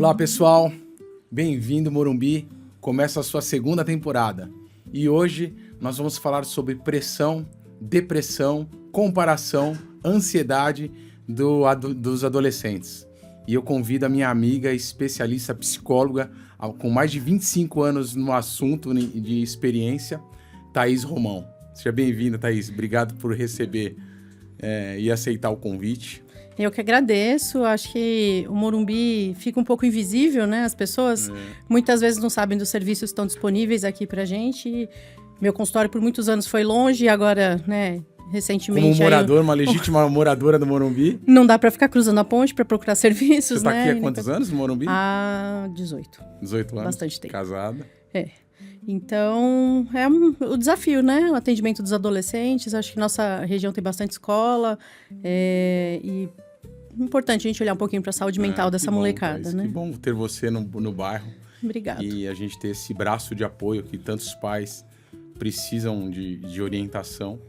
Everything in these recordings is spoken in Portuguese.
Olá, pessoal. Bem-vindo, Morumbi. Começa a sua segunda temporada. E hoje nós vamos falar sobre pressão, depressão, comparação, ansiedade dos adolescentes. E eu convido a minha amiga especialista psicóloga, com mais de 25 anos no assunto de experiência, Thaís Romão. Seja bem-vinda, Thaís. Obrigado por receber e aceitar o convite. Eu que agradeço. Acho que o Morumbi fica um pouco invisível, né? As pessoas muitas vezes não sabem dos serviços que estão disponíveis aqui pra gente. Meu consultório por muitos anos foi longe e agora, né, recentemente... Como morador, uma legítima moradora do Morumbi. Não dá pra ficar cruzando a ponte pra procurar serviços, Você tá né? aqui há quantos anos no Morumbi? Há 18. 18 anos. Bastante tempo. Casada. Então, o desafio, né? O atendimento dos adolescentes. Acho que nossa região tem bastante escola. E é importante a gente olhar um pouquinho para a saúde mental dessa molecada, Thaís, né? Que bom ter você no bairro. Obrigada. E a gente ter esse braço de apoio que tantos pais precisam de orientação.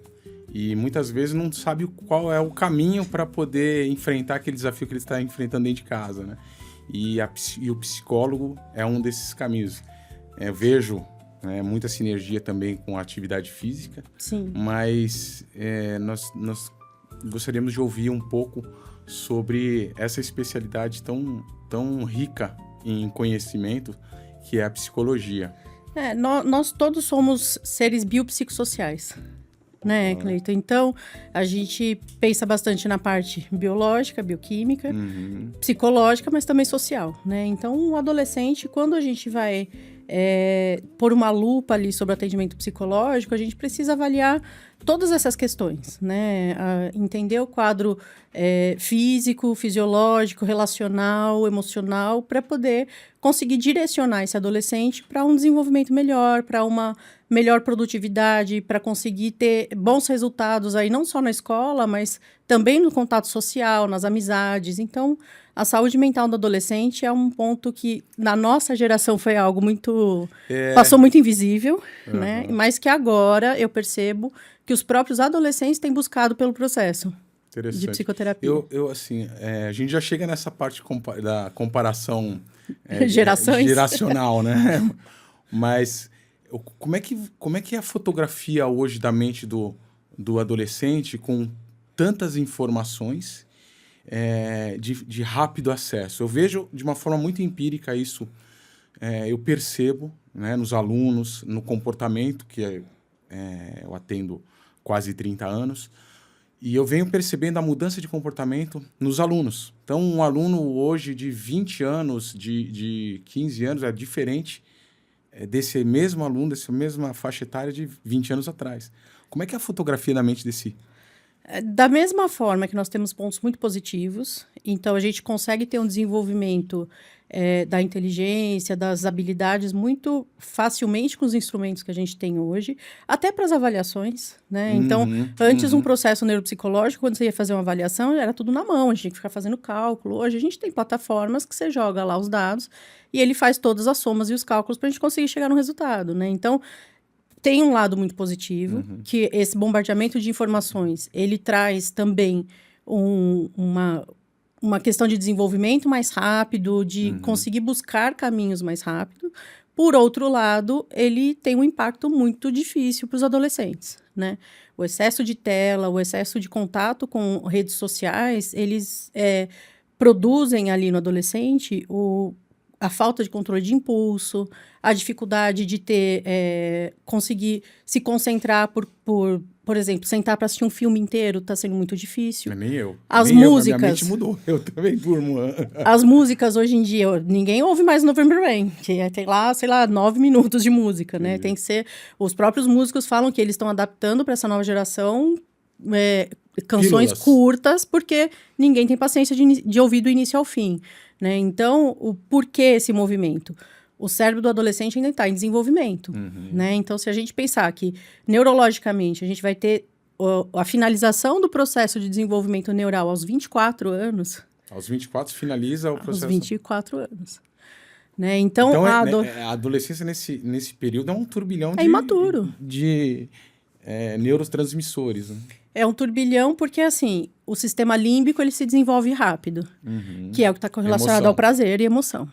E muitas vezes não sabe qual é o caminho para poder enfrentar aquele desafio que ele está enfrentando dentro de casa, né? E o psicólogo é um desses caminhos. Eu vejo muita sinergia também com a atividade física. Sim. Mas nós gostaríamos de ouvir um pouco sobre essa especialidade tão rica em conhecimento, que é a psicologia. Nós todos somos seres biopsicossociais, né, Cleiton? Então, a gente pensa bastante na parte biológica, bioquímica, psicológica, mas também social, né? Então, o adolescente, quando a gente vai pôr uma lupa ali sobre o atendimento psicológico, a gente precisa avaliar todas essas questões, né? Entender o quadro físico, fisiológico, relacional, emocional, para poder conseguir direcionar esse adolescente para um desenvolvimento melhor, para uma melhor produtividade, para conseguir ter bons resultados aí, não só na escola, mas também no contato social, nas amizades. Então, a saúde mental do adolescente é um ponto que, na nossa geração, foi algo muito... Passou muito invisível, né? Mas que agora eu percebo que os próprios adolescentes têm buscado pelo processo de psicoterapia. A gente já chega nessa parte da comparação geracional, né? Mas como é que é a fotografia hoje da mente do adolescente com tantas informações de rápido acesso? Eu vejo de uma forma muito empírica isso. Eu percebo, né, nos alunos, no comportamento, que eu atendo quase 30 anos, e eu venho percebendo a mudança de comportamento nos alunos. Então, um aluno hoje de 20 anos, de 15 anos, é diferente desse mesmo aluno, dessa mesma faixa etária de 20 anos atrás. Como é que é a fotografia da mente desse? Da mesma forma que nós temos pontos muito positivos, então a gente consegue ter um desenvolvimento da inteligência, das habilidades muito facilmente com os instrumentos que a gente tem hoje, até para as avaliações, né? Então, antes um processo neuropsicológico, quando você ia fazer uma avaliação, era tudo na mão, a gente tinha que ficar fazendo cálculo. Hoje a gente tem plataformas que você joga lá os dados e ele faz todas as somas e os cálculos para a gente conseguir chegar no resultado, né? Então, tem um lado muito positivo, que esse bombardeamento de informações, ele traz também uma questão de desenvolvimento mais rápido, de conseguir buscar caminhos mais rápido. Por outro lado, ele tem um impacto muito difícil para os adolescentes, né? O excesso de tela, o excesso de contato com redes sociais, eles produzem ali no adolescente a falta de controle de impulso, a dificuldade de conseguir se concentrar por exemplo, sentar para assistir um filme inteiro está sendo muito difícil. Nem eu. As Nem músicas... minha mente mudou, eu também durmo. As músicas, hoje em dia, ninguém ouve mais November Rain, que tem lá, sei lá, 9 minutos de música, né? Tem que ser... Os próprios músicos falam que eles estão adaptando para essa nova geração canções curtas, porque ninguém tem paciência de ouvir do início ao fim, né? Então, o porquê esse movimento? O cérebro do adolescente ainda está em desenvolvimento, né? Então, se a gente pensar que neurologicamente a gente vai ter a finalização do processo de desenvolvimento neural aos 24 anos... Aos 24 finaliza o processo... Aos 24 anos. Né? Então a adolescência nesse período é um turbilhão imaturo. de neurotransmissores. Né? É um turbilhão porque, assim, o sistema límbico, ele se desenvolve rápido. Que é o que está correlacionado Emoção. ao prazer e emoção.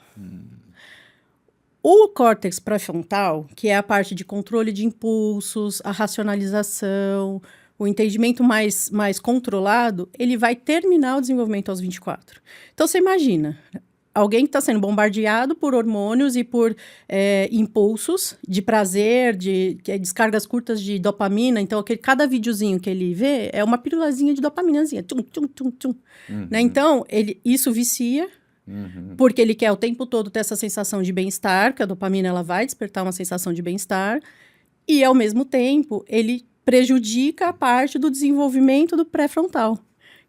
O córtex pré-frontal, que é a parte de controle de impulsos, a racionalização, o entendimento mais controlado, ele vai terminar o desenvolvimento aos 24. Então, você imagina, alguém que está sendo bombardeado por hormônios e por impulsos de prazer, descargas curtas de dopamina. Então, cada videozinho que ele vê é uma pílulazinha de dopaminazinha. Tum, tum, tum, tum. Né? Então, isso vicia, porque ele quer o tempo todo ter essa sensação de bem-estar, que a dopamina ela vai despertar uma sensação de bem-estar, e, ao mesmo tempo, ele prejudica a parte do desenvolvimento do pré-frontal,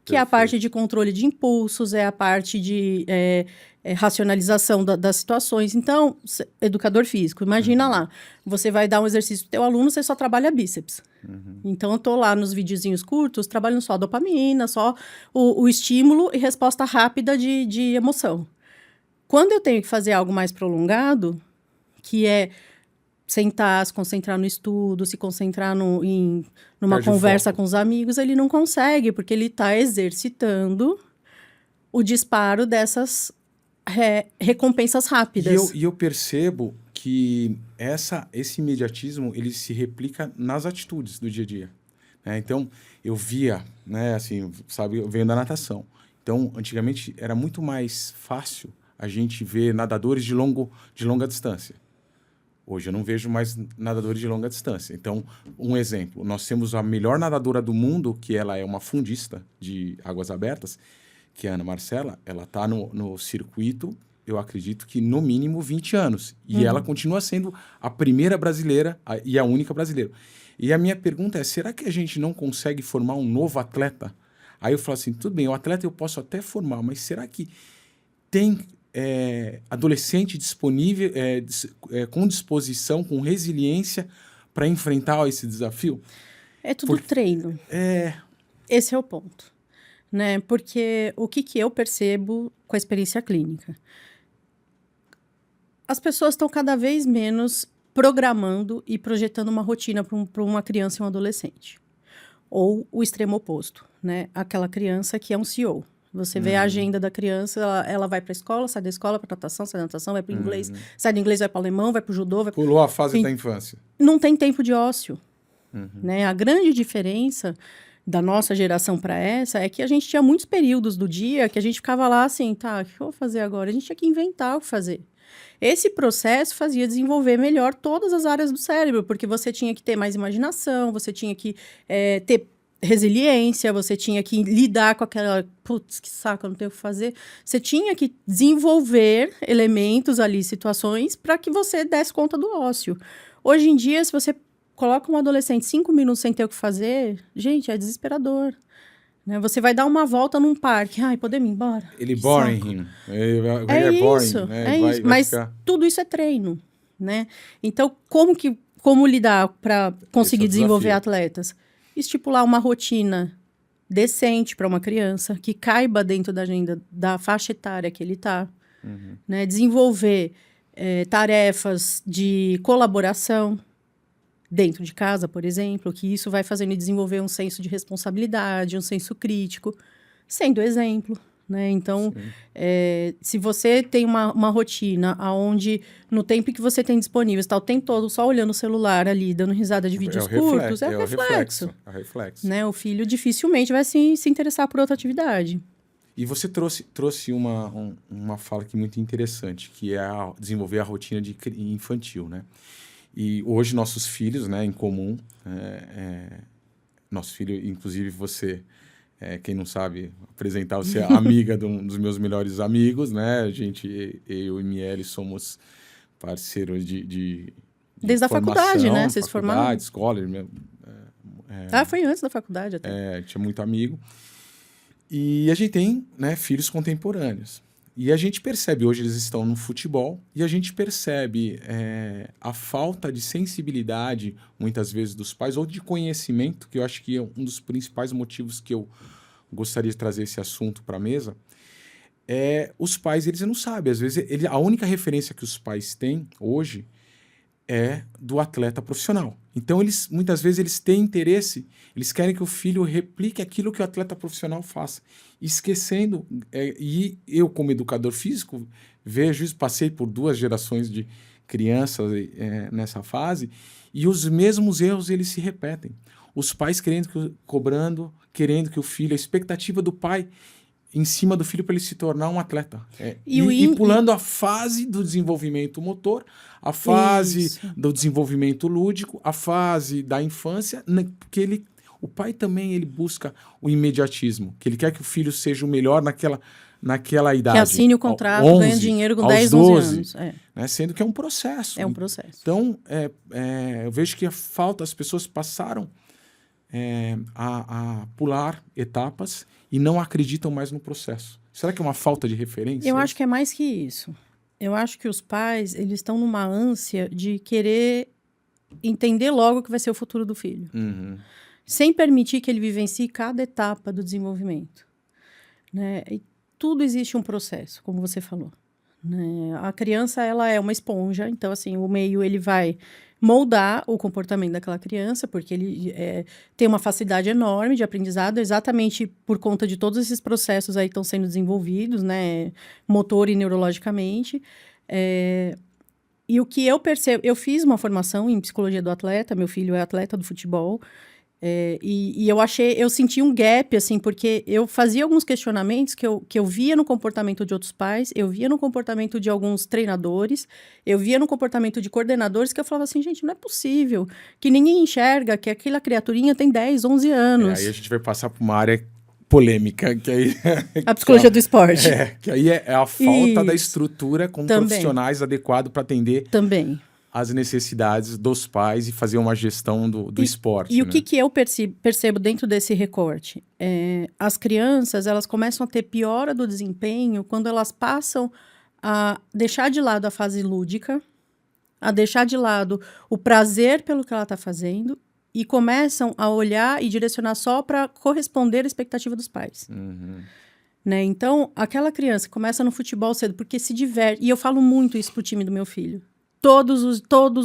que é a parte de controle de impulsos, é a parte de racionalização das situações. Então, educador físico, imagina lá, você vai dar um exercício para o teu aluno, você só trabalha bíceps. Então, eu estou lá nos videozinhos curtos, trabalhando só a dopamina, só o estímulo e resposta rápida de emoção. Quando eu tenho que fazer algo mais prolongado, que é sentar, se concentrar no estudo, se concentrar numa conversa com os amigos, ele não consegue, porque ele está exercitando o disparo dessas recompensas rápidas. E eu percebo que esse imediatismo, ele se replica nas atitudes do dia a dia. Né? Então, eu via, né, assim, sabe, eu venho da natação. Então, antigamente, era muito mais fácil a gente ver nadadores de longa distância. Hoje eu não vejo mais nadadores de longa distância. Então, um exemplo, nós temos a melhor nadadora do mundo, que ela é uma fundista de águas abertas, que é a Ana Marcela. Ela está no circuito, eu acredito que no mínimo 20 anos. E ela continua sendo a primeira brasileira e a única brasileira. E a minha pergunta é, será que a gente não consegue formar um novo atleta? Aí eu falo assim, tudo bem, o atleta eu posso até formar, mas será que tem adolescente disponível, com disposição, com resiliência para enfrentar esse desafio? É tudo treino. Esse é o ponto. Né? Porque o que eu percebo com a experiência clínica? As pessoas estão cada vez menos programando e projetando uma rotina para uma criança e um adolescente. Ou o extremo oposto, né? Aquela criança que é um CEO. Você vê a agenda da criança, ela vai para a escola, sai da escola para natação, sai da natação, vai para o inglês, sai do inglês, vai para o alemão, vai para o judô. Pulou a fase da infância. Não tem tempo de ócio. Né? A grande diferença da nossa geração para essa é que a gente tinha muitos períodos do dia que a gente ficava lá assim, tá, o que eu vou fazer agora? A gente tinha que inventar o que fazer. Esse processo fazia desenvolver melhor todas as áreas do cérebro, porque você tinha que ter mais imaginação, você tinha que ter resiliência, você tinha que lidar com aquela, putz, que saco, eu não tenho o que fazer. Você tinha que desenvolver elementos ali, situações, para que você desse conta do ócio. Hoje em dia, se você coloca um adolescente 5 minutos sem ter o que fazer, gente, é desesperador. Né? Você vai dar uma volta num parque, ai, podemos ir embora? Ele boring him. É isso, né? isso. Mas tudo isso é treino, né? Então, como lidar para conseguir desenvolver atletas? Estipular uma rotina decente para uma criança, que caiba dentro da agenda da faixa etária que ele está. Né? Desenvolver tarefas de colaboração dentro de casa, por exemplo, que isso vai fazendo ele desenvolver um senso de responsabilidade, um senso crítico, sendo exemplo. Né? Então, se você tem uma rotina onde, no tempo que você tem disponível, está o tempo todo só olhando o celular ali, dando risada de vídeos curtos, é o reflexo. É o reflexo. Né? O filho dificilmente vai se interessar por outra atividade. E você trouxe uma fala aqui muito interessante, que é desenvolver a rotina infantil, né? E hoje nossos filhos, né, em comum, nosso filho, inclusive você... quem não sabe, apresentar, você é amiga de um dos meus melhores amigos, né? A gente, eu e Miele, somos parceiros de desde a faculdade, né? Vocês formaram? Escola. Foi antes da faculdade até. Tinha muito amigo. E a gente tem, né, filhos contemporâneos. E a gente percebe, hoje eles estão no futebol, e a gente percebe a falta de sensibilidade, muitas vezes, dos pais, ou de conhecimento, que eu acho que é um dos principais motivos que eu gostaria de trazer esse assunto para a mesa. Os pais, eles não sabem. Às vezes, a única referência que os pais têm hoje é do atleta profissional. Então, muitas vezes, eles têm interesse, eles querem que o filho replique aquilo que o atleta profissional faça. Esquecendo, e eu, como educador físico, vejo isso, passei por 2 gerações de crianças nessa fase, e os mesmos erros, eles se repetem. Os pais cobrando, querendo que o filho, a expectativa do pai em cima do filho para ele se tornar um atleta. E pulando a fase do desenvolvimento motor, a fase do desenvolvimento lúdico, a fase da infância, porque o pai também ele busca o imediatismo, que ele quer que o filho seja o melhor naquela idade. Que assine o contrato, ganha dinheiro com 10, 11 anos. Né? Sendo que é um processo. É um processo. Então, eu vejo que as pessoas passaram a pular etapas e não acreditam mais no processo. Será que é uma falta de referência? Eu acho que é mais que isso. Eu acho que os pais, eles estão numa ânsia de querer entender logo o que vai ser o futuro do filho. Sem permitir que ele vivencie cada etapa do desenvolvimento. Né? E tudo existe um processo, como você falou. Né? A criança, ela é uma esponja, então, assim, o meio, ele vai moldar o comportamento daquela criança, porque ele tem uma facilidade enorme de aprendizado, exatamente por conta de todos esses processos aí que estão sendo desenvolvidos, né, motor e neurologicamente. E o que eu percebo, eu fiz uma formação em psicologia do atleta, meu filho é atleta do futebol, e eu senti um gap, assim, porque eu fazia alguns questionamentos que eu via no comportamento de outros pais, eu via no comportamento de alguns treinadores, eu via no comportamento de coordenadores, que eu falava assim, gente, não é possível que ninguém enxerga que aquela criaturinha tem 10, 11 anos. Aí a gente vai passar por uma área polêmica, que aí... A psicologia do esporte. Que aí é a falta da estrutura com profissionais adequados para atender... as necessidades dos pais e fazer uma gestão do esporte. E o que eu percebo dentro desse recorte? As crianças, elas começam a ter piora do desempenho quando elas passam a deixar de lado a fase lúdica, a deixar de lado o prazer pelo que ela está fazendo e começam a olhar e direcionar só para corresponder à expectativa dos pais. Né? Então, aquela criança que começa no futebol cedo porque se diverte, e eu falo muito isso pro time do meu filho, todos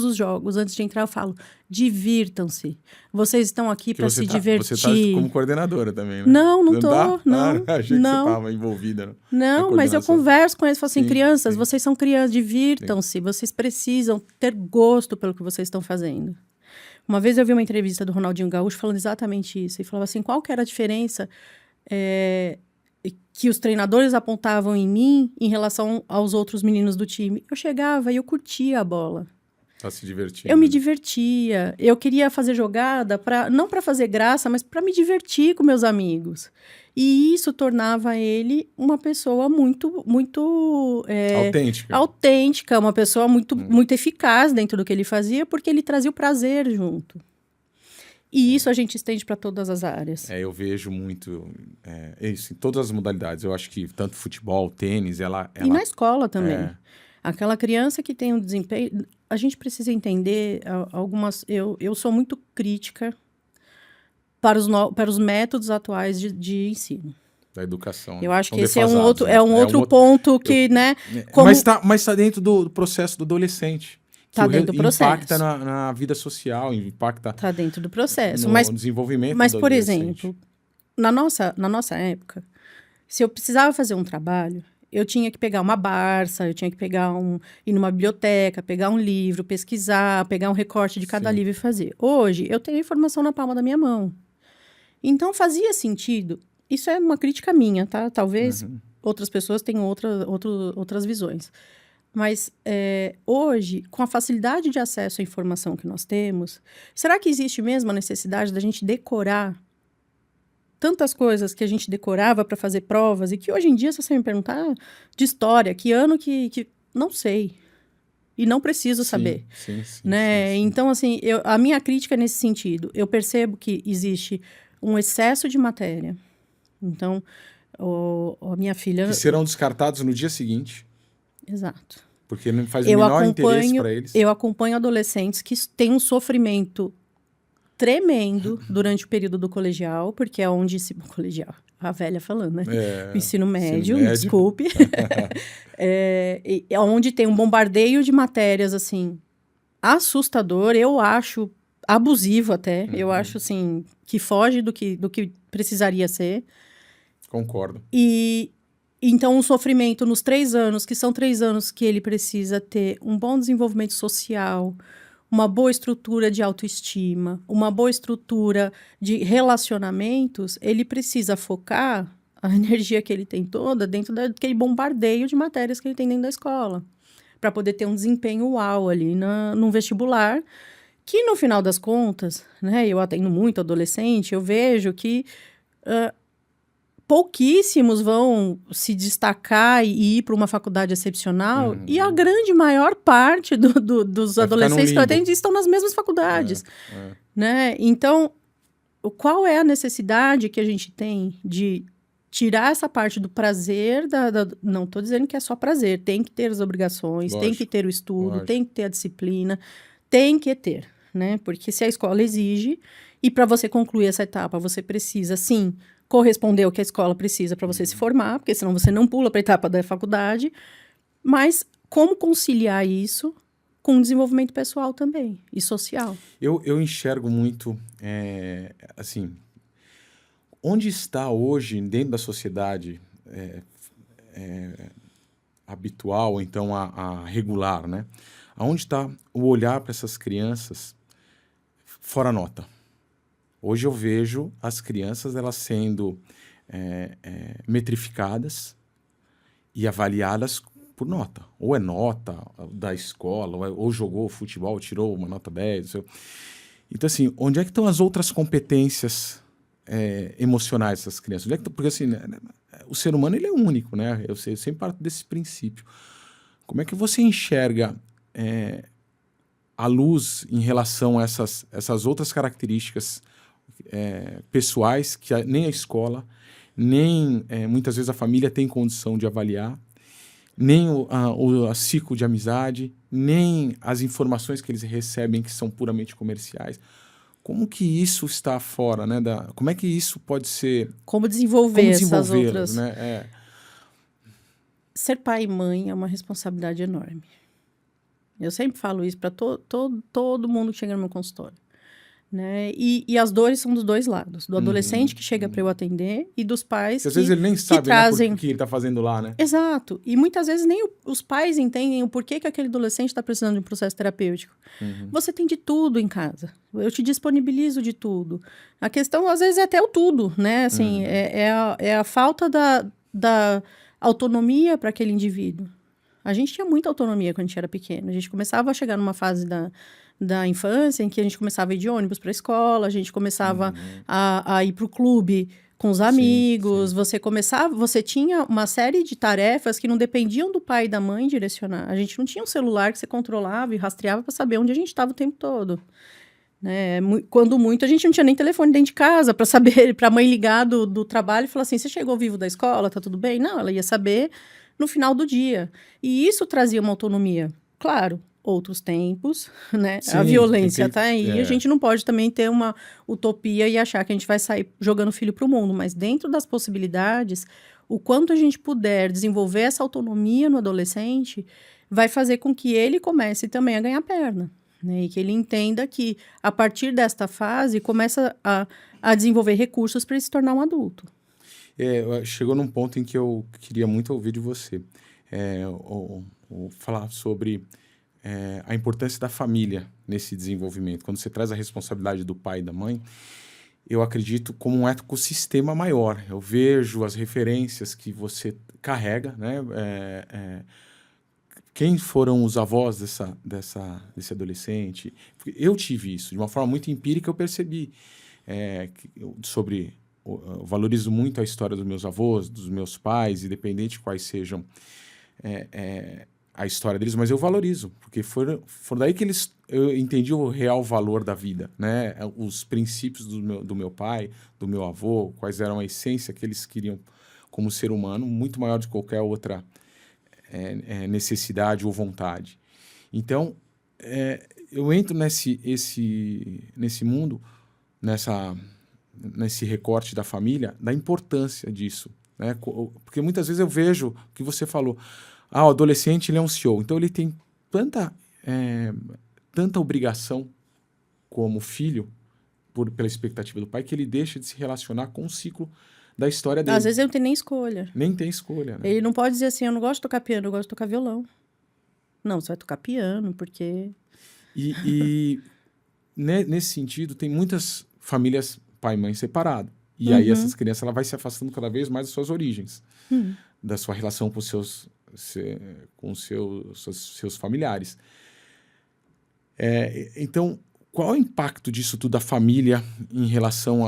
os jogos, antes de entrar, eu falo, divirtam-se. Vocês estão aqui para se divertir. Você está como coordenadora também, né? Não tô. Não, achei que você estava envolvida. Não, mas eu converso com eles, falo assim, crianças, vocês são crianças, divirtam-se. Vocês precisam ter gosto pelo que vocês estão fazendo. Uma vez eu vi uma entrevista do Ronaldinho Gaúcho falando exatamente isso. E falava assim, qual que era a diferença que os treinadores apontavam em mim em relação aos outros meninos do time? Eu chegava e eu curtia a bola. Tá se divertindo. Eu me divertia. Eu queria fazer jogada, não para fazer graça, mas para me divertir com meus amigos. E isso tornava ele uma pessoa muito, muito... autêntica, uma pessoa muito, muito eficaz dentro do que ele fazia, porque ele trazia o prazer junto. E isso a gente estende para todas as áreas. Eu vejo muito isso em todas as modalidades. Eu acho que tanto futebol, tênis, ela... E na escola também. Aquela criança que tem um desempenho... A gente precisa entender algumas... Eu sou muito crítica para os métodos atuais de ensino. Da educação. Eu acho que esse é um outro ponto que, né... Mas tá dentro do processo do adolescente. Está dentro do processo. Impacta na vida social, impacta... Está dentro do processo. No desenvolvimento mas, por exemplo, na nossa época, se eu precisava fazer um trabalho, eu tinha que pegar uma Barça, eu tinha que ir numa biblioteca, pegar um livro, pesquisar, pegar um recorte de cada livro e fazer. Hoje, eu tenho a informação na palma da minha mão. Então, fazia sentido. Isso é uma crítica minha, tá? Talvez outras pessoas tenham outras visões. Mas hoje, com a facilidade de acesso à informação que nós temos, será que existe mesmo a necessidade da gente decorar tantas coisas que a gente decorava para fazer provas e que hoje em dia, se você me perguntar de história, que ano que não sei. E não preciso saber. Sim. Então, assim, a minha crítica é nesse sentido. Eu percebo que existe um excesso de matéria. Então, a minha filha... Que serão descartados no dia seguinte. Exato. Porque não faz o menor interesse para eles. Eu acompanho adolescentes que têm um sofrimento tremendo durante o período do colegial, porque é onde colegial, a velha falando, né? Ensino médio, desculpe. É onde tem um bombardeio de matérias, assim, assustador, eu acho abusivo até, eu acho, assim, que foge do que precisaria ser. Concordo. E então o sofrimento nos 3 anos, que são 3 anos que ele precisa ter um bom desenvolvimento social, uma boa estrutura de autoestima, uma boa estrutura de relacionamentos, ele precisa focar a energia que ele tem toda dentro daquele bombardeio de matérias que ele tem dentro da escola, para poder ter um desempenho uau ali no vestibular, que no final das contas, né, eu atendo muito adolescente, eu vejo que pouquíssimos vão se destacar e ir para uma faculdade excepcional, e a grande maior parte dos Vai ficar num adolescentes que eu limbo. atendo estão nas mesmas faculdades. Né? Então, qual é a necessidade que a gente tem de tirar essa parte do prazer não estou dizendo que é só prazer, tem que ter as obrigações, tem que Lógico, ter o estudo, lógico. tem que ter a disciplina, tem que ter, né? Porque se a escola exige, e para você concluir essa etapa, você precisa, sim, corresponder ao que a escola precisa para você se formar, porque senão você não pula para a etapa da faculdade, mas como conciliar isso com o desenvolvimento pessoal também, e social? Eu enxergo muito, assim, onde está hoje, dentro da sociedade habitual, ou então a regular, né? Aonde está o olhar para essas crianças fora nota? Hoje eu vejo as crianças elas sendo metrificadas e avaliadas por nota. Ou é nota da escola, ou jogou futebol, tirou uma nota 10. Então, assim, onde é que estão as outras competências emocionais dessas crianças? Onde é que porque, assim, o ser humano ele é único, né? Eu sempre parto desse princípio. Como é que você enxerga a luz em relação a essas outras características pessoais que nem a escola, nem muitas vezes a família tem condição de avaliar, nem o ciclo de amizade, nem as informações que eles recebem que são puramente comerciais. Como que isso está fora, né? Como é que isso pode ser... Como desenvolver essas outras... né? Ser pai e mãe é uma responsabilidade enorme. Eu sempre falo isso para todo mundo que chega no meu consultório. Né? E as dores são dos dois lados. Do adolescente que chega para eu atender e dos pais que às vezes ele nem sabe, trazem... né, por que ele está fazendo lá, né? Exato. E muitas vezes nem os pais entendem o porquê que aquele adolescente está precisando de um processo terapêutico. Você tem de tudo em casa. Eu te disponibilizo de tudo. A questão, às vezes, é até o tudo, né? Assim, é a falta da autonomia para aquele indivíduo. A gente tinha muita autonomia quando a gente era pequeno. A gente começava a chegar numa fase da infância em que a gente começava a ir de ônibus para a escola, a gente começava a ir para o clube com os amigos, sim. Você tinha uma série de tarefas que não dependiam do pai e da mãe direcionar. A gente não tinha um celular que você controlava e rastreava para saber onde a gente estava o tempo todo. Né? Quando muito, a gente não tinha nem telefone dentro de casa para saber, para a mãe ligar do trabalho e falar assim, você chegou vivo da escola, tá tudo bem? Não, ela ia saber no final do dia. E isso trazia uma autonomia. Claro, outros tempos, né? Sim, a violência está aí. A gente não pode também ter uma utopia e achar que a gente vai sair jogando filho para o mundo. Mas dentro das possibilidades, o quanto a gente puder desenvolver essa autonomia no adolescente vai fazer com que ele comece também a ganhar perna. Né? E que ele entenda que, a partir desta fase, começa a desenvolver recursos para ele se tornar um adulto. Chegou num ponto em que eu queria muito ouvir de você. Falar sobre a importância da família nesse desenvolvimento. Quando você traz a responsabilidade do pai e da mãe, eu acredito como um ecossistema maior. Eu vejo as referências que você carrega, né? Quem foram os avós desse adolescente? Eu tive isso. De uma forma muito empírica, eu percebi eu valorizo muito a história dos meus avós, dos meus pais, independente de quais sejam a história deles, mas eu valorizo, porque foram daí que eu entendi o real valor da vida, né? Os princípios do meu pai, do meu avô, quais eram a essência que eles queriam como ser humano, muito maior do que qualquer outra necessidade ou vontade. Então, eu entro nesse mundo, nesse recorte da família, da importância disso, né? Porque muitas vezes eu vejo o que você falou, o adolescente ele é um CEO, então ele tem tanta obrigação como filho, pela expectativa do pai, que ele deixa de se relacionar com o ciclo da história dele. Às vezes ele não tem nem escolha. Nem tem escolha, né? Ele não pode dizer assim, eu não gosto de tocar piano, eu gosto de tocar violão. Não, você vai tocar piano, porque... Nesse sentido, tem muitas famílias pai e mãe separado. E aí essas crianças ela vai se afastando cada vez mais das suas origens, da sua relação com seus familiares. Então, qual é o impacto disso tudo da família em relação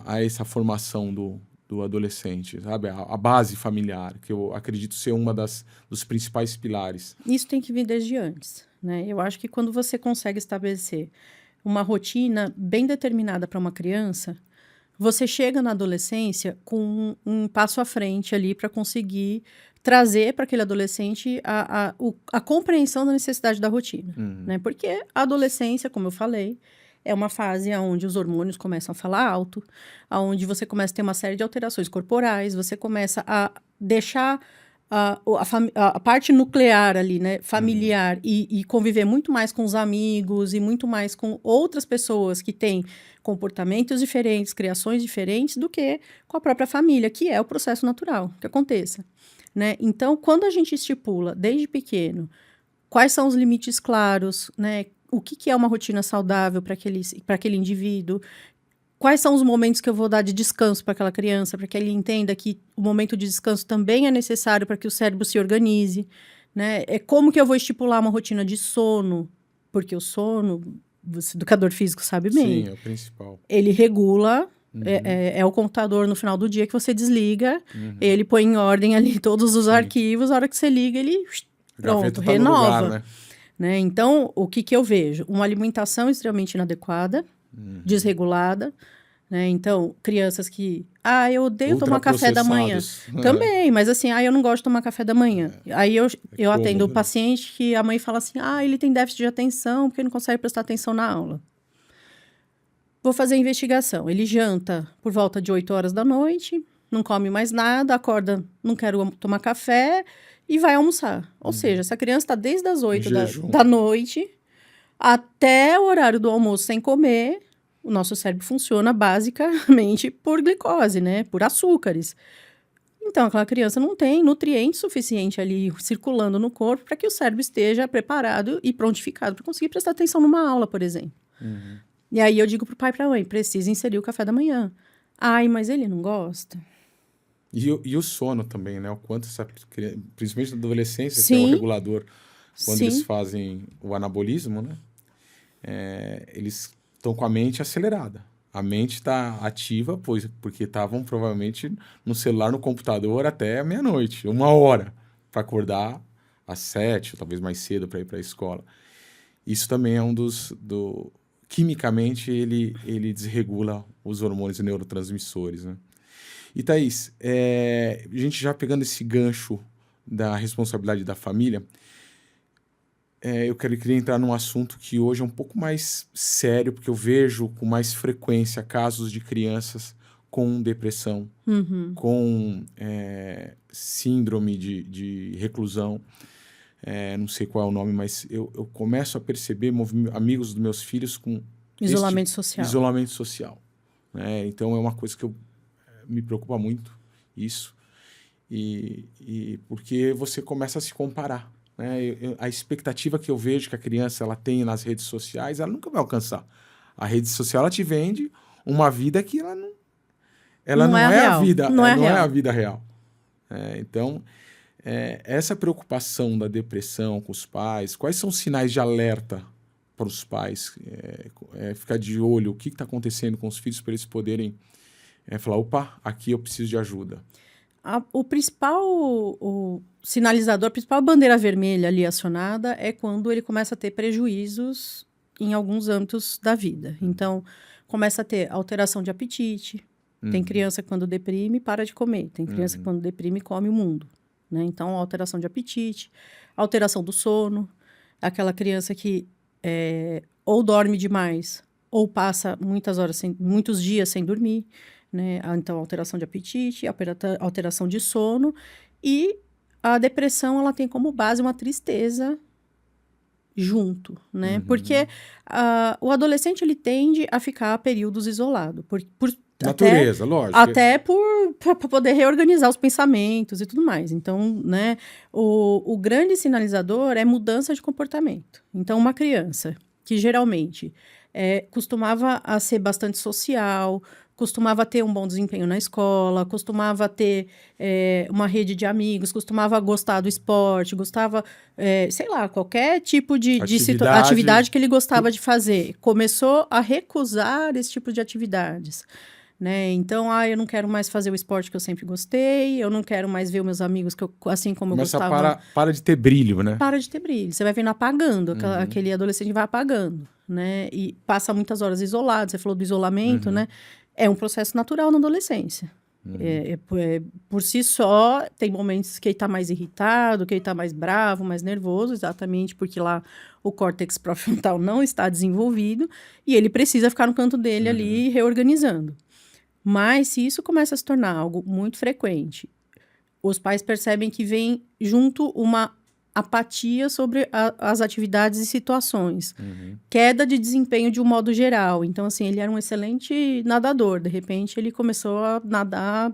a essa formação do adolescente, sabe? A base familiar, que eu acredito ser uma dos principais pilares. Isso tem que vir desde antes, né? Eu acho que quando você consegue estabelecer uma rotina bem determinada para uma criança, você chega na adolescência com um passo à frente ali para conseguir trazer para aquele adolescente a compreensão da necessidade da rotina, né? Porque a adolescência, como eu falei, é uma fase onde os hormônios começam a falar alto, onde você começa a ter uma série de alterações corporais, você começa a deixar a parte nuclear ali, né, familiar, e conviver muito mais com os amigos e muito mais com outras pessoas que têm comportamentos diferentes, criações diferentes do que com a própria família, que é o processo natural que aconteça, né? Então, quando a gente estipula desde pequeno quais são os limites claros, né? O que é uma rotina saudável para aquele indivíduo, quais são os momentos que eu vou dar de descanso para aquela criança, para que ele entenda que o momento de descanso também é necessário para que o cérebro se organize, né? É como que eu vou estipular uma rotina de sono, porque o sono, o educador físico sabe bem. Sim, é o principal. Ele regula, é o computador no final do dia que você desliga, ele põe em ordem ali todos os arquivos, a hora que você liga, ele pronto, renova. Lugar, né? Então, o que eu vejo? Uma alimentação extremamente inadequada, desregulada, né? Então, crianças que... eu odeio tomar café da manhã. Também, mas assim, eu não gosto de tomar café da manhã. Aí eu atendo o paciente que a mãe fala assim, ele tem déficit de atenção porque não consegue prestar atenção na aula. Vou fazer a investigação. Ele janta por volta de 8 horas da noite, não come mais nada, acorda, não quero tomar café e vai almoçar. Ou seja, essa criança está desde as 8 da noite até o horário do almoço sem comer. O nosso cérebro funciona basicamente por glicose, né? Por açúcares. Então, aquela criança não tem nutriente suficiente ali circulando no corpo para que o cérebro esteja preparado e prontificado para conseguir prestar atenção numa aula, por exemplo. E aí eu digo para o pai e para a mãe, precisa inserir o café da manhã. Mas ele não gosta. E o sono também, né? O quanto principalmente na adolescência, que é o regulador, quando eles fazem o anabolismo, né? Eles estão com a mente acelerada. A mente está ativa, porque estavam provavelmente no celular, no computador até meia-noite, 1 hora, para acordar às 7, ou talvez mais cedo para ir para a escola. Isso também é um quimicamente, ele desregula os hormônios e neurotransmissores, né? E, Thaís, a gente já pegando esse gancho da responsabilidade da família, eu queria entrar num assunto que hoje é um pouco mais sério, porque eu vejo com mais frequência casos de crianças com depressão, com síndrome de reclusão, não sei qual é o nome, mas eu começo a perceber amigos dos meus filhos com isolamento social. Isolamento social, né? Então, é uma coisa que me preocupa muito, isso. E porque você começa a se comparar, né? A expectativa que eu vejo que a criança ela tem nas redes sociais, ela nunca vai alcançar. A rede social ela te vende uma vida que ela não é a vida, não é a vida real. Então, essa preocupação da depressão com os pais, quais são os sinais de alerta para os pais? Ficar de olho, o que está acontecendo com os filhos para eles poderem falar, opa, aqui eu preciso de ajuda. O principal sinalizador, a principal bandeira vermelha ali acionada é quando ele começa a ter prejuízos em alguns âmbitos da vida. Então, começa a ter alteração de apetite. Tem criança que quando deprime, para de comer. Tem criança que quando deprime, come o mundo. Né? Então, alteração de apetite, alteração do sono. Aquela criança que ou dorme demais, ou passa muitos dias sem dormir. Né? Então, alteração de apetite, alteração de sono. E a depressão, ela tem como base uma tristeza junto, né? Porque o adolescente, ele tende a ficar períodos isolado. Natureza, lógico. Até para poder reorganizar os pensamentos e tudo mais. Então, né, o grande sinalizador é mudança de comportamento. Então, uma criança que geralmente costumava a ser bastante social, costumava ter um bom desempenho na escola, costumava ter uma rede de amigos, costumava gostar do esporte, gostava, sei lá, qualquer tipo de atividade que ele gostava de fazer. Começou a recusar esse tipo de atividades. Né? Então, eu não quero mais fazer o esporte que eu sempre gostei, eu não quero mais ver os meus amigos assim como eu gostava. Para de ter brilho, né? Para de ter brilho. Você vai vendo apagando, aquele adolescente vai apagando, né? E passa muitas horas isolado. Você falou do isolamento, né? É um processo natural na adolescência. Por si só, tem momentos que ele está mais irritado, que ele está mais bravo, mais nervoso, exatamente porque lá o córtex pré-frontal não está desenvolvido e ele precisa ficar no canto dele ali reorganizando. Mas se isso começa a se tornar algo muito frequente, os pais percebem que vem junto uma apatia sobre as atividades e situações. Queda de desempenho de um modo geral. Então, assim, ele era um excelente nadador. De repente, ele começou a nadar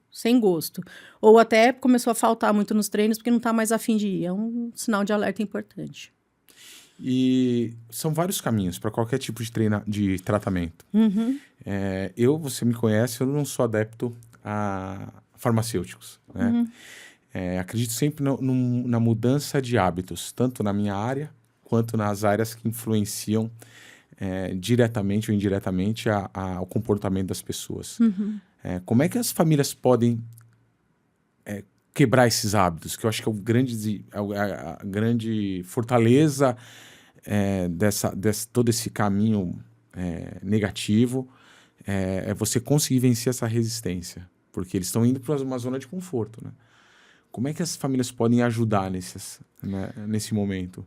sem gosto. Ou até começou a faltar muito nos treinos porque não está mais a fim de ir. É um sinal de alerta importante. E são vários caminhos para qualquer tipo de tratamento. Você me conhece, eu não sou adepto a farmacêuticos, né? Acredito sempre na mudança de hábitos, tanto na minha área, quanto nas áreas que influenciam diretamente ou indiretamente ao comportamento das pessoas. Como é que as famílias podem quebrar esses hábitos? Que eu acho que a grande fortaleza todo esse caminho negativo é você conseguir vencer essa resistência, porque eles estão indo para uma zona de conforto, né? Como é que as famílias podem ajudar nesse momento?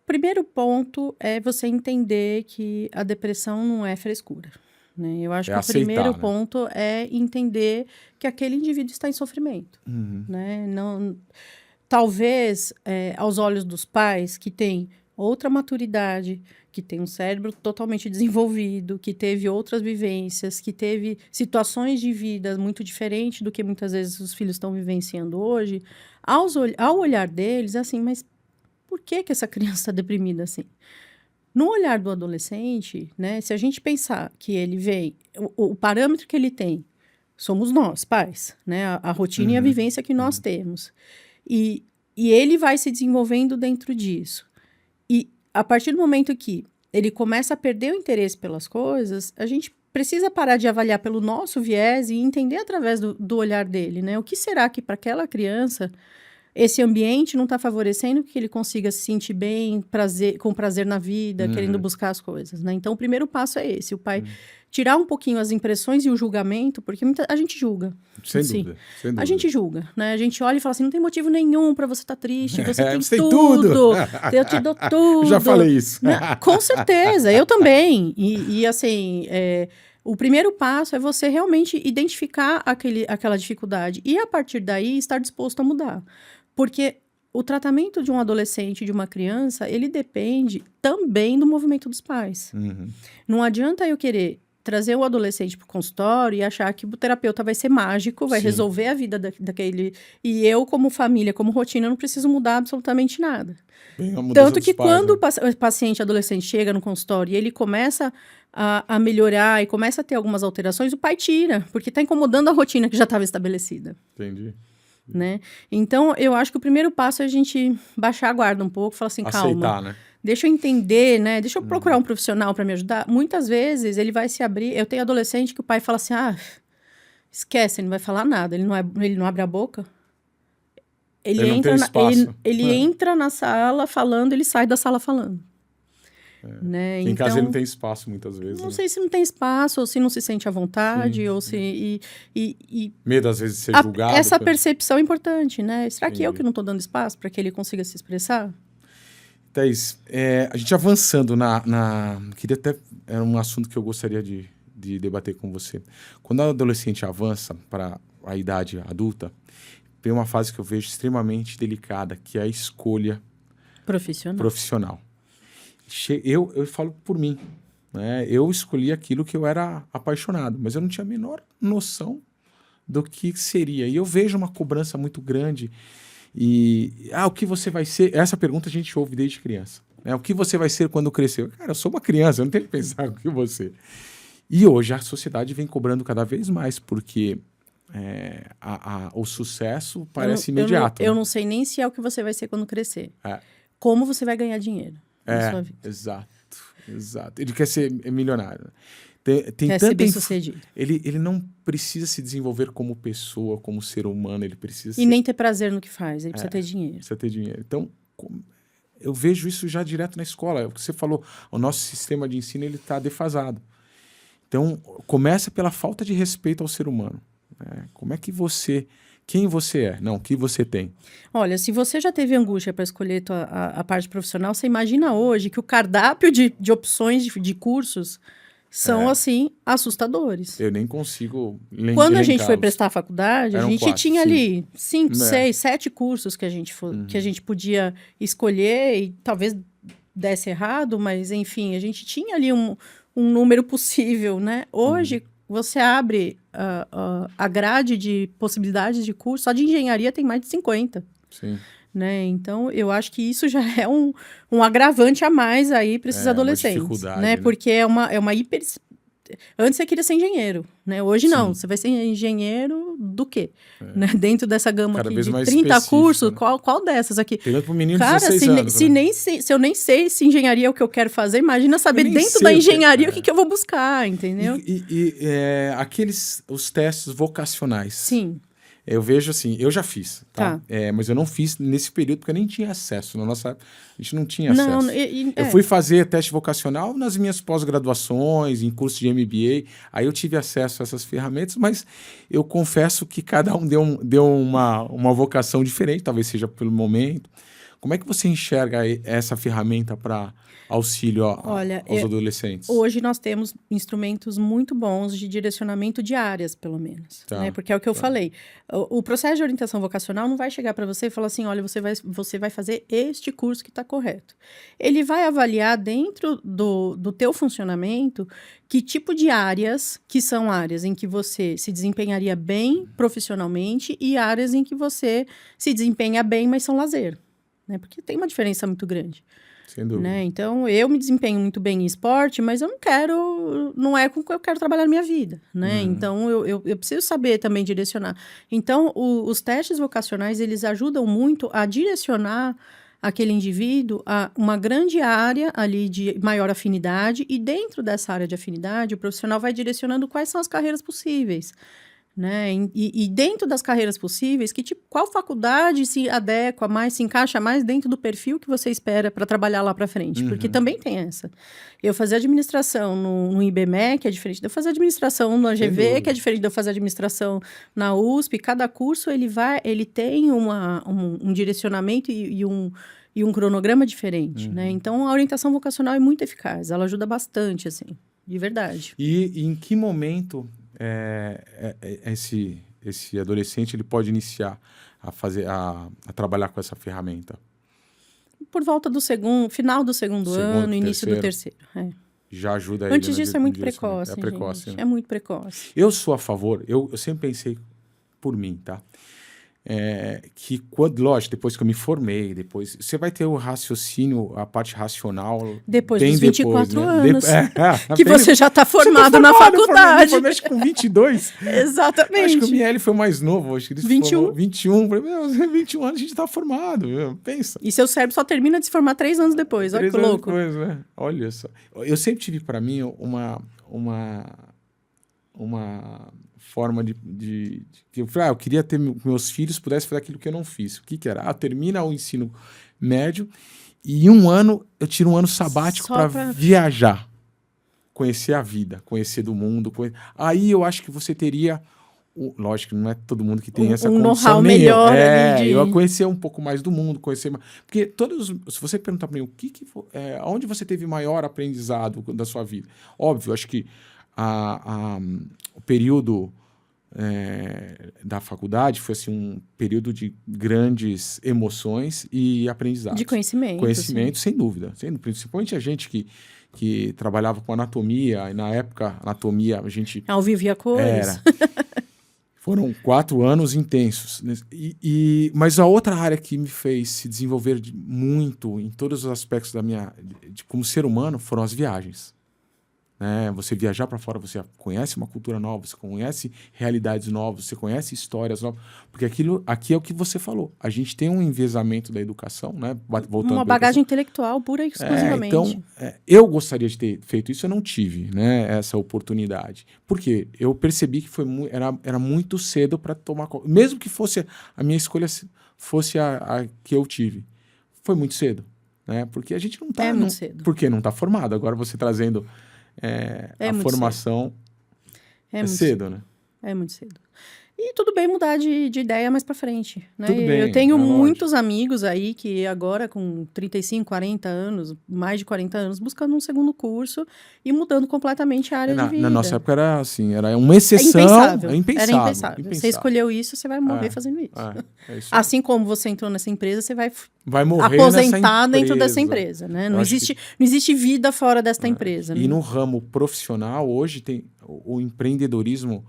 Primeiro ponto é você entender que a depressão não é frescura. Né? Eu acho que aceitar, o primeiro ponto é entender que aquele indivíduo está em sofrimento. Né? Não, talvez, aos olhos dos pais que têm outra maturidade, que tem um cérebro totalmente desenvolvido, que teve outras vivências, que teve situações de vida muito diferentes do que muitas vezes os filhos estão vivenciando hoje, ao olhar deles, é assim, mas por que essa criança está deprimida assim? No olhar do adolescente, né, se a gente pensar que ele vem, o parâmetro que ele tem, somos nós, pais, né, a rotina e a vivência que nós temos. E ele vai se desenvolvendo dentro disso. E a partir do momento que ele começa a perder o interesse pelas coisas, a gente precisa parar de avaliar pelo nosso viés e entender através do olhar dele, né? O que será que para aquela criança esse ambiente não está favorecendo que ele consiga se sentir bem, com prazer na vida, querendo buscar as coisas, né? Então, o primeiro passo é esse, o pai tirar um pouquinho as impressões e o julgamento, porque a gente julga. Sem dúvida. A gente julga, né? A gente olha e fala assim, não tem motivo nenhum para você estar triste, você tem você tudo, eu te dou tudo. Já falei isso. Né? Com certeza, eu também. E assim, o primeiro passo é você realmente identificar aquela dificuldade e, a partir daí, estar disposto a mudar. Porque o tratamento de um adolescente, de uma criança, ele depende também do movimento dos pais. Não adianta eu querer trazer o adolescente para o consultório e achar que o terapeuta vai ser mágico, vai resolver a vida daquele... E eu, como família, como rotina, eu não preciso mudar absolutamente nada. Tanto que quando o paciente adolescente chega no consultório e ele começa a melhorar e começa a ter algumas alterações, o pai tira, porque está incomodando a rotina que já estava estabelecida. Entendi. Né? Então, eu acho que o primeiro passo é a gente baixar a guarda um pouco, falar assim, aceitar, calma, né? Deixa eu entender, né? Deixa eu procurar um profissional para me ajudar. Muitas vezes ele vai se abrir. Eu tenho adolescente que o pai fala assim, esquece, ele não vai falar nada, ele não abre a boca. Ele entra na sala falando, ele sai da sala falando. Né? Em casa ele não tem espaço, muitas vezes. Não sei se não tem espaço, ou se não se sente à vontade, ou se... medo, às vezes, de ser julgado. Essa percepção é importante, né? Será que eu que não estou dando espaço para que ele consiga se expressar? Thaís, a gente avançando queria até... É um assunto que eu gostaria de debater com você. Quando o adolescente avança para a idade adulta, tem uma fase que eu vejo extremamente delicada, que é a escolha profissional. eu falo por mim, né? Eu escolhi aquilo que eu era apaixonado, mas eu não tinha a menor noção do que seria. E eu vejo uma cobrança muito grande. E, o que você vai ser? Essa pergunta a gente ouve desde criança. Né? O que você vai ser quando crescer? Cara, eu sou uma criança, eu não tenho que pensar o que você. E hoje a sociedade vem cobrando cada vez mais, porque o sucesso parece imediato. Eu né? não sei nem se é o que você vai ser quando crescer. Como você vai ganhar dinheiro na sua vida. Exato. Ele quer ser milionário. Quer ser bem-sucedido. Ele não precisa se desenvolver como pessoa, como ser humano, ele precisa nem ter prazer no que faz, ele precisa ter dinheiro. Precisa ter dinheiro. Então, eu vejo isso já direto na escola. É o que você falou, o nosso sistema de ensino está defasado. Então, começa pela falta de respeito ao ser humano. Como é que quem você é? Não, o que você tem? Olha, se você já teve angústia para escolher a parte profissional, você imagina hoje que o cardápio de opções de cursos são, assim, assustadores. Eu nem consigo lembrar. Quando a gente foi prestar a faculdade, a gente tinha ali 5, 5, 6, 7 cursos que a gente podia escolher e talvez desse errado, mas, enfim, a gente tinha ali um número possível, né? Hoje, você abre a grade de possibilidades de curso, só de engenharia tem mais de 50. Sim. Né? Então, eu acho que isso já é um agravante a mais aí para esses adolescentes. Uma dificuldade, né? Porque é uma hiper... Antes você queria ser engenheiro, né? Hoje não, você vai ser engenheiro do quê? Né? Dentro dessa gama aqui de 30 cursos, né? qual dessas aqui? Pegando para o menino de 16 anos. Se eu nem sei se engenharia é o que eu quero fazer, imagina saber dentro da engenharia o que eu vou buscar, entendeu? Os testes vocacionais. Sim. Eu vejo assim, eu já fiz, tá? Mas eu não fiz nesse período porque eu nem tinha acesso. Na nossa época, a gente não tinha acesso. Eu fui fazer teste vocacional nas minhas pós-graduações, em curso de MBA. Aí eu tive acesso a essas ferramentas, mas eu confesso que cada um deu uma vocação diferente, talvez seja pelo momento. Como é que você enxerga essa ferramenta para auxílio aos adolescentes? Hoje nós temos instrumentos muito bons de direcionamento de áreas, pelo menos. Né? Porque é o que eu falei. O processo de orientação vocacional não vai chegar para você e falar assim, olha, você vai fazer este curso que está correto. Ele vai avaliar dentro do teu funcionamento que tipo de áreas, que são áreas em que você se desempenharia bem profissionalmente e áreas em que você se desempenha bem, mas são lazer. Né? Porque tem uma diferença muito grande. Sem dúvida. Né? Então, eu me desempenho muito bem em esporte, mas eu não é com o que eu quero trabalhar na minha vida. Né? Então, eu preciso saber também direcionar. Então, os testes vocacionais, eles ajudam muito a direcionar aquele indivíduo a uma grande área ali de maior afinidade, e dentro dessa área de afinidade, o profissional vai direcionando quais são as carreiras possíveis. Né? E dentro das carreiras possíveis, qual faculdade se adequa mais, se encaixa mais dentro do perfil que você espera para trabalhar lá para frente? Porque também tem essa. Eu fazer administração no IBME, que é diferente de eu fazer administração no AGV, que é diferente de eu fazer administração na USP. Cada curso ele tem um direcionamento e um cronograma diferente. Né? Então, a orientação vocacional é muito eficaz. Ela ajuda bastante, assim, de verdade. E em que momento... esse adolescente ele pode iniciar a trabalhar com essa ferramenta? Por volta do final do segundo ano, início do terceiro. Já ajuda ele. Antes disso é muito precoce. É precoce, gente. Né? É muito precoce. Eu sou a favor, eu sempre pensei por mim, tá? Que lógico, depois que eu me formei, depois você vai ter o raciocínio, a parte racional depois bem dos 24 depois, anos, né? Que você já está formado na faculdade. Eu formei com 22. Exatamente. Acho que o Miele foi mais novo, acho que ele 21. 21. 21 anos a gente está formado, pensa. E seu cérebro só termina de se formar 3 anos depois, olha que louco. Depois, né? Olha só. Eu sempre tive para mim uma forma de que eu queria ter meus filhos pudessem fazer aquilo que eu não fiz. O que era? Termina o ensino médio e em um ano eu tiro um ano sabático para viajar, conhecer a vida, conhecer do mundo. Aí eu acho que você teria, lógico, não é todo mundo que tem essa condição. Know-how melhor. Eu ia conhecer um pouco mais do mundo, porque se você perguntar para mim onde você teve maior aprendizado da sua vida, óbvio, acho que o período da faculdade foi assim, um período de grandes emoções e aprendizados. De conhecimento. Conhecimento, sem dúvida. Principalmente a gente que trabalhava com anatomia, e na época, anatomia, a gente... Ao vivo e a cores. Era. Foram 4 anos intensos. Mas a outra área que me fez se desenvolver muito em todos os aspectos como ser humano foram as viagens. Você viajar para fora, você conhece uma cultura nova, você conhece realidades novas, você conhece histórias novas. Porque aqui é o que você falou. A gente tem um enviesamento da educação, né? Voltando uma bagagem intelectual pura e exclusivamente. Então, eu gostaria de ter feito isso, eu não tive, né, essa oportunidade. Por quê? Eu percebi que era muito cedo para tomar... Mesmo que fosse a minha escolha fosse a que eu tive. Foi muito cedo. Né? Porque a gente não está... muito cedo. Porque não está formado. Agora você trazendo... a formação cedo. Cedo, né? É muito cedo. E tudo bem mudar de ideia mais pra frente, né? Tudo bem, eu tenho muitos lógico. amigos aí que agora com 35, 40 anos, mais de 40 anos, buscando um segundo curso e mudando completamente a área de vida. Na nossa época era assim, era uma exceção. Impensável. Era impensável. Você escolheu isso, você vai morrer fazendo isso. Isso. Assim como você entrou nessa empresa, você vai morrer aposentar dentro dessa empresa, né? Não existe vida fora desta empresa. E né? no ramo profissional, hoje tem o empreendedorismo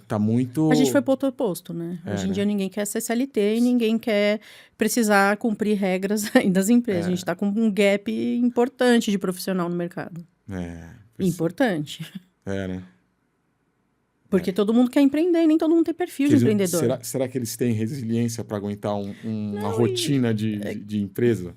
tá muito... A gente foi pro outro oposto, né? Hoje em dia ninguém quer ser CLT e ninguém quer precisar cumprir regras aí das empresas. A gente está com um gap importante de profissional no mercado. Importante. Né? Porque todo mundo quer empreender e nem todo mundo tem perfil de empreendedor. Será que eles têm resiliência para aguentar uma rotina de empresa?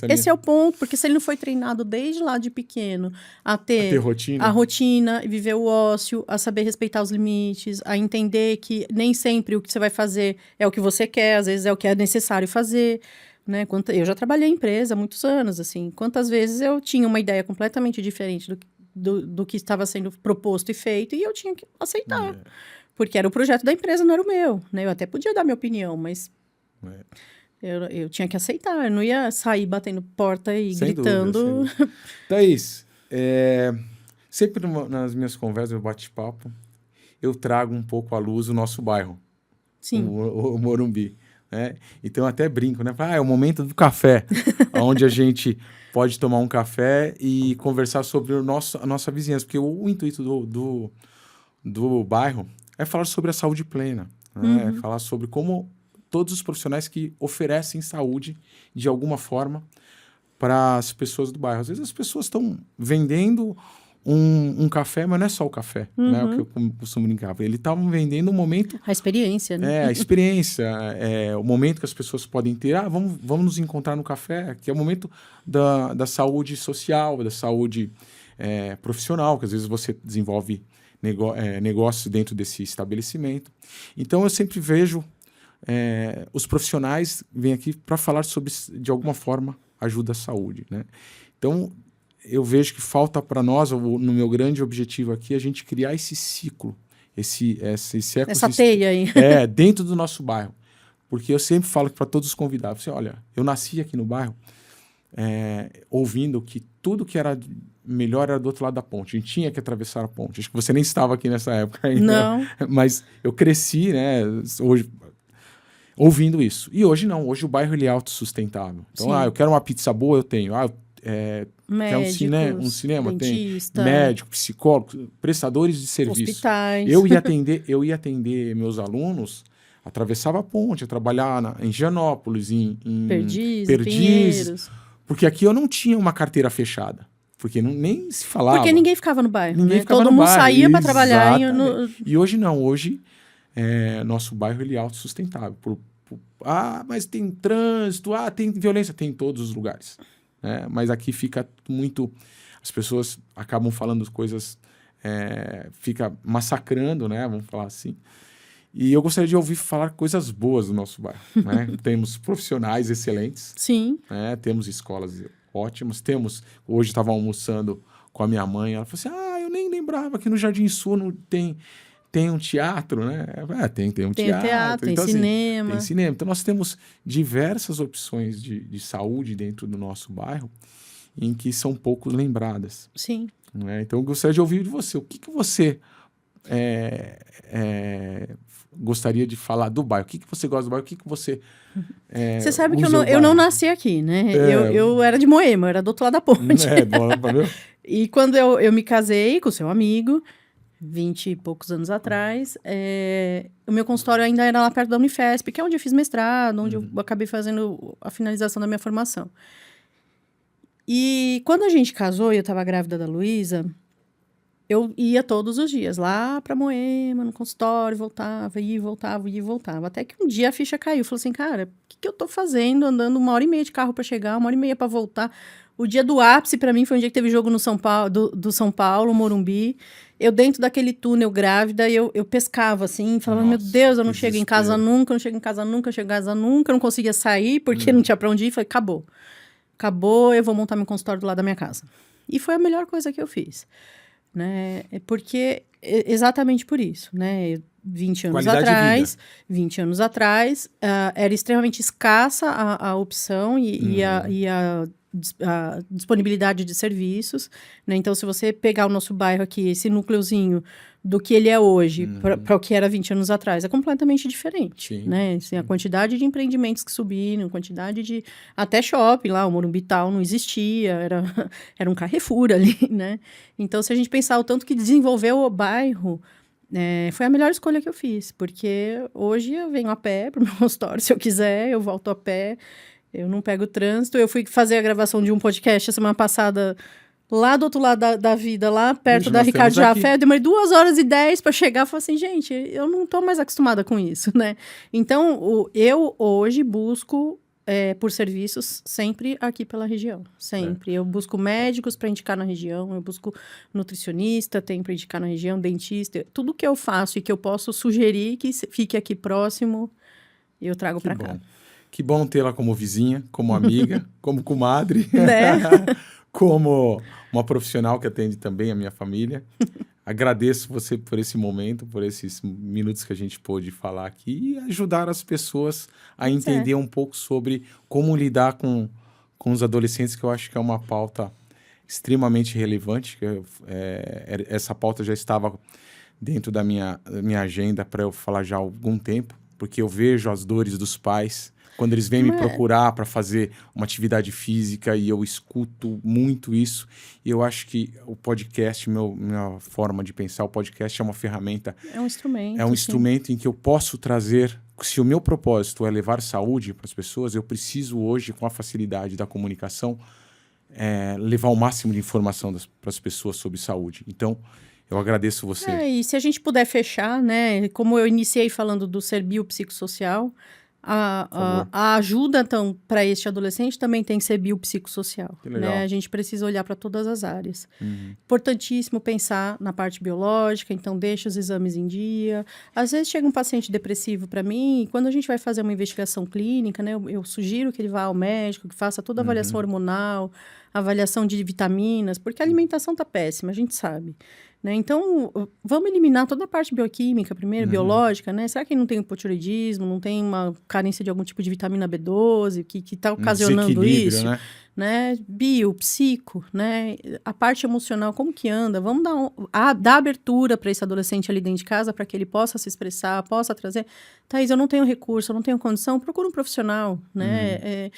Esse é o ponto, porque se ele não foi treinado desde lá de pequeno a ter rotina. A rotina, viver o ócio, a saber respeitar os limites, a entender que nem sempre o que você vai fazer é o que você quer, às vezes é o que é necessário fazer, né? Eu já trabalhei em empresa há muitos anos, assim, quantas vezes eu tinha uma ideia completamente diferente do que estava sendo proposto e feito, e eu tinha que aceitar, porque era o projeto da empresa, não era o meu, né? Eu até podia dar minha opinião, mas... Eu tinha que aceitar, eu não ia sair batendo porta e sem gritando. Dúvida. Thaís, sempre nas minhas conversas, meu bate-papo, eu trago um pouco à luz o nosso bairro, Sim. O Morumbi. Né? Então, eu até brinco, né? É o momento do café, onde a gente pode tomar um café e conversar sobre a nossa vizinhança, porque o intuito do bairro é falar sobre a saúde plena, né? É falar sobre como... todos os profissionais que oferecem saúde de alguma forma para as pessoas do bairro. Às vezes as pessoas estão vendendo um café, mas não é só o café, né? O que eu costumo brincar. Eles estavam vendendo um momento... A experiência, né? A experiência, o momento que as pessoas podem ter. Vamos nos encontrar no café, que é o momento da saúde social, da saúde profissional, que às vezes você desenvolve negócios dentro desse estabelecimento. Então, eu sempre vejo... os profissionais vêm aqui para falar sobre, de alguma forma, ajuda à saúde, né? Então, eu vejo que falta para nós, no meu grande objetivo aqui, a gente criar esse ciclo, esse ecossistema. Essa teia aí. Dentro do nosso bairro. Porque eu sempre falo para todos os convidados, olha, eu nasci aqui no bairro ouvindo que tudo que era melhor era do outro lado da ponte. A gente tinha que atravessar a ponte. Acho que você nem estava aqui nessa época ainda. Não. Mas eu cresci, né? Hoje... ouvindo isso. E hoje não. Hoje o bairro ele é autossustentável. Então, eu quero uma pizza boa, eu tenho. Médicos, quer um cinema? dentista, tem. Médico, psicólogo, prestadores de serviço. Hospitais. Eu ia atender meus alunos, atravessava a ponte, ia trabalhar em Higienópolis, em Perdizes. Porque aqui eu não tinha uma carteira fechada. Porque nem se falava. Porque ninguém ficava no bairro. Ninguém ficava Todo no mundo bairro. saía para trabalhar. E hoje não. Hoje, nosso bairro ele é autossustentável. Mas tem trânsito, tem violência, tem em todos os lugares. Né? Mas aqui fica muito... As pessoas acabam falando coisas... fica massacrando, né? Vamos falar assim. E eu gostaria de ouvir falar coisas boas do nosso bairro. Né? Temos profissionais excelentes. Sim. Né? Temos escolas ótimas. Hoje estava almoçando com a minha mãe. Ela falou assim, eu nem lembrava que no Jardim Sul não tem um teatro, né? Tem um teatro. Então, tem cinema. Tem cinema. Então, nós temos diversas opções de saúde dentro do nosso bairro em que são pouco lembradas. Sim. Né? Então, eu gostaria de ouvir de você. O que você gostaria de falar do bairro. O que você gosta do bairro? O que você Você sabe que usa o eu não bairro? nasci aqui, né? Eu era de Moema, eu era do outro lado da ponte. Viu? E quando eu me casei com o seu amigo, 20 e poucos anos atrás, o meu consultório ainda era lá perto da Unifesp, que é onde eu fiz mestrado, onde eu acabei fazendo a finalização da minha formação. E quando a gente casou e eu estava grávida da Luísa, eu ia todos os dias lá para Moema, no consultório, voltava, ia e voltava. Até que um dia a ficha caiu. Falei assim, cara, o que eu tô fazendo andando 1h30 de carro para chegar, 1h30 para voltar? O dia do ápice para mim foi um dia que teve jogo no São Paulo, do São Paulo, Morumbi. Eu dentro daquele túnel grávida, eu pescava assim, falava, meu Deus, eu não chego em casa nunca, eu não conseguia sair porque não tinha para onde ir. Falei, acabou, eu vou montar meu consultório do lado da minha casa. E foi a melhor coisa que eu fiz. Né? Exatamente por isso, né? 20 anos atrás, era extremamente escassa a opção e a disponibilidade de serviços, né? Então, se você pegar o nosso bairro aqui, esse núcleozinho do que ele é hoje para o que era 20 anos atrás, é completamente diferente, né? Assim, a quantidade de empreendimentos que subiram, quantidade de... Até shopping lá, o Morumbi tal não existia, era um Carrefour ali, né? Então, se a gente pensar o tanto que desenvolveu o bairro, foi a melhor escolha que eu fiz, porque hoje eu venho a pé para o meu consultório, se eu quiser, eu volto a pé, eu não pego trânsito. Eu fui fazer a gravação de um podcast a semana passada lá do outro lado da vida, lá perto da Ricardo Jafé. Eu demorei 2h10 para chegar. Falei assim, gente, eu não estou mais acostumada com isso, né? Então, eu hoje busco por serviços sempre aqui pela região. Sempre. Eu busco médicos para indicar na região, eu busco nutricionista, tem para indicar na região, dentista. Tudo que eu faço e que eu posso sugerir que fique aqui próximo, eu trago para cá. Que bom tê-la como vizinha, como amiga, como comadre, né? Como uma profissional que atende também a minha família. Agradeço você por esse momento, por esses minutos que a gente pôde falar aqui e ajudar as pessoas a entender um pouco sobre como lidar com os adolescentes, que eu acho que é uma pauta extremamente relevante. Essa pauta já estava dentro da minha agenda para eu falar já há algum tempo, porque eu vejo as dores dos pais quando eles vêm me procurar para fazer uma atividade física, e eu escuto muito isso. E eu acho que o podcast, minha forma de pensar, o podcast é uma ferramenta. É um instrumento. É um instrumento em que eu posso trazer... Se o meu propósito é levar saúde para as pessoas, eu preciso hoje, com a facilidade da comunicação, levar o máximo de informação para as pessoas sobre saúde. Então, eu agradeço você. E se a gente puder fechar, né? Como eu iniciei falando do ser biopsicossocial, a ajuda, então, para este adolescente também tem que ser biopsicossocial. Né? A gente precisa olhar para todas as áreas. Importantíssimo pensar na parte biológica, então deixa os exames em dia. Às vezes chega um paciente depressivo para mim, e quando a gente vai fazer uma investigação clínica, né, eu sugiro que ele vá ao médico, que faça toda a avaliação hormonal, avaliação de vitaminas, porque a alimentação está péssima, a gente sabe. Né? Então, vamos eliminar toda a parte bioquímica primeiro, biológica, né? Será que não tem hipotireoidismo, não tem uma carência de algum tipo de vitamina B12 que está ocasionando isso? Né? Bio, psico, né? A parte emocional, como que anda? Vamos dar abertura para esse adolescente ali dentro de casa, para que ele possa se expressar, possa trazer. Thaís, eu não tenho recurso, eu não tenho condição, procura um profissional, né?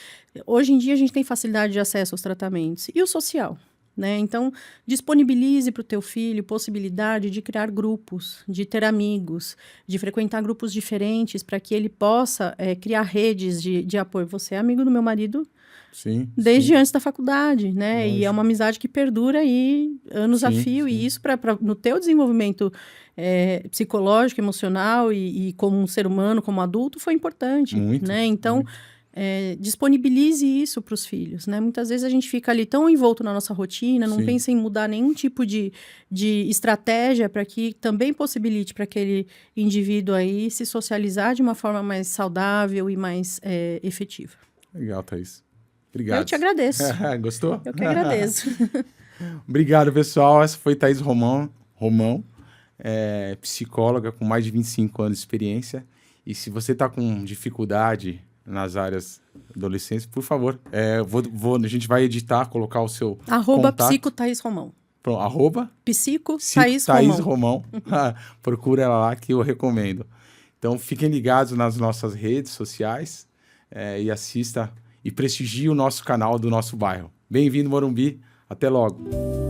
Hoje em dia a gente tem facilidade de acesso aos tratamentos. E o social? Né? Então, disponibilize para o teu filho possibilidade de criar grupos, de ter amigos, de frequentar grupos diferentes para que ele possa criar redes de apoio. Você é amigo do meu marido desde antes da faculdade, né? Lógico. E é uma amizade que perdura aí anos a fio. E isso, no teu desenvolvimento psicológico, emocional e como um ser humano, como adulto, foi importante. Muito, né? Então... muito. Disponibilize isso para os filhos, né? Muitas vezes a gente fica ali tão envolto na nossa rotina, não pensa em mudar nenhum tipo de estratégia para que também possibilite para aquele indivíduo aí se socializar de uma forma mais saudável e mais efetiva. Legal, Thaís. Obrigado. Eu te agradeço. Gostou? Eu que agradeço. Obrigado, pessoal. Essa foi Thaís Romão, psicóloga com mais de 25 anos de experiência. E se você está com dificuldade nas áreas adolescentes, por favor, a gente vai editar, colocar o seu contato. @psico Thaís Romão. Arroba Psico Thaís Thaís Romão. Procura ela lá que eu recomendo. Então, fiquem ligados nas nossas redes sociais e assista e prestigie o nosso canal do nosso bairro. Bem-vindo, Morumbi. Até logo.